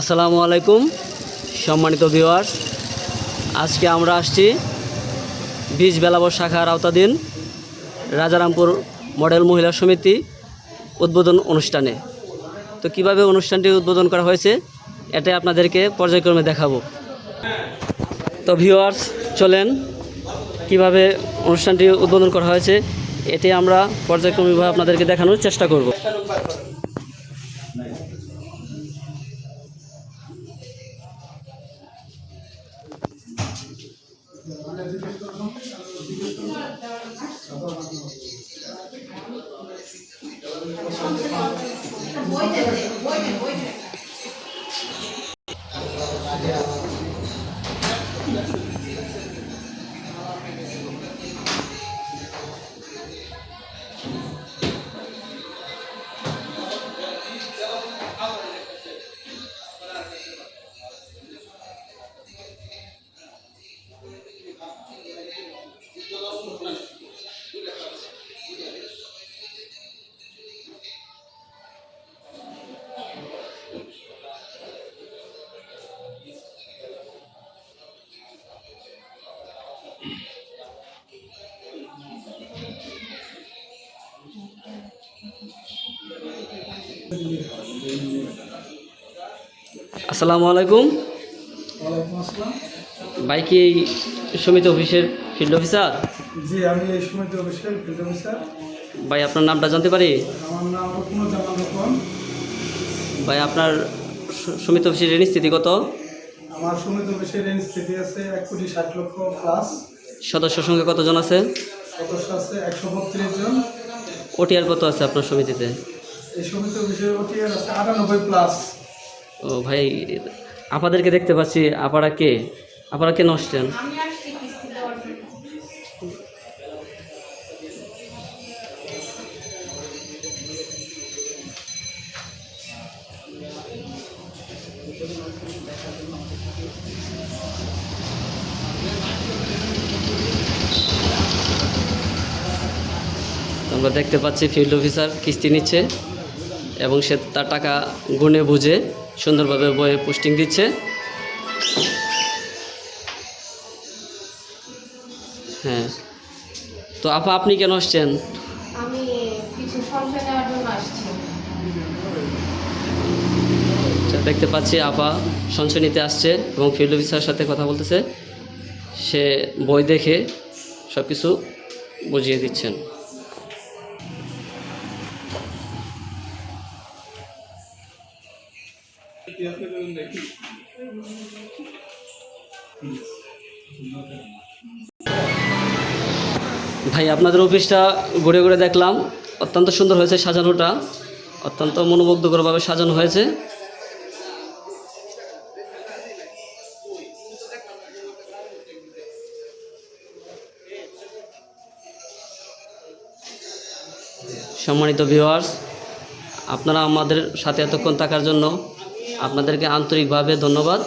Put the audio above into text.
আসসালামু আলাইকুম সম্মানিত ভিউয়ার্স, আজকে আমরা আসছি বীজ বেলাবর শাখার আওতাধীন রাজারামপুর মডেল মহিলা সমিতি উদ্বোধন অনুষ্ঠানে। তো কিভাবে অনুষ্ঠানটি উদ্বোধন করা হয়েছে এটাই আপনাদেরকে পর্যায়ক্রমে দেখাবো। তো ভিউয়ার্স চলেন কিভাবে অনুষ্ঠানটি উদ্বোধন করা হয়েছে এটি আমরা পর্যায়ক্রমিকভাবে আপনাদেরকে দেখানোর চেষ্টা করব। আসসালামু আলাইকুম। ওয়ালাইকুম আসসালাম। ভাই কি এই সমিতি অফিসের ফিল্ড অফিসার? জি, আমি এই সমিতি অফিসের ফিল্ড অফিসার। ভাই আপনার নামটা জানতে পারি? আমার নাম রুকনুজ্জামান রুকন। ভাই আপনার সমিতি অফিসের ঋণ স্থিতি কত? আমার সমিতি অফিসের ঋণ স্থিতি আছে 1,60,00,000 প্লাস। সদস্য সংখ্যা কতজন আছে? সদস্য আছে 132 জন। ওটিআর কত আছে আপনার সমিতিতে? এই সমিতি অফিসের ওটিআর আছে 98 প্লাস। ও ভাই, আপনাদেরকে দেখতে পাচ্ছি। আপনারা কে নষ্টেন? আমরা দেখতে পাচ্ছি ফিল্ড অফিসার কিস্তি নিচ্ছে এবং সে তার টাকা গুনে বুঝে সুন্দরভাবে বইয়ে পোস্টিং দিচ্ছে। হ্যাঁ, তো আপনি কেন আসছেন? আমি কিছু সংশয় নেওয়ার জন্য আসছি। দেখতে পাচ্ছি আপা সঞ্চয় নিতে আসছে এবং ফিল্ড অফিসারের সাথে কথা বলতেছে। সে বই দেখে সব কিছু বুঝিয়ে দিচ্ছেন। ভাই আপনাদের অফিসটা ঘুরে ঘুরে দেখলাম, অত্যন্ত সুন্দর হয়েছে সাজানোটা, অত্যন্ত মনোমুগ্ধকরভাবে সাজানো হয়েছে। সম্মানিত ভিউয়ার্স, আপনারা আমাদের সাথে এতক্ষণ থাকার জন্য আপনাদেরকে আন্তরিকভাবে ধন্যবাদ।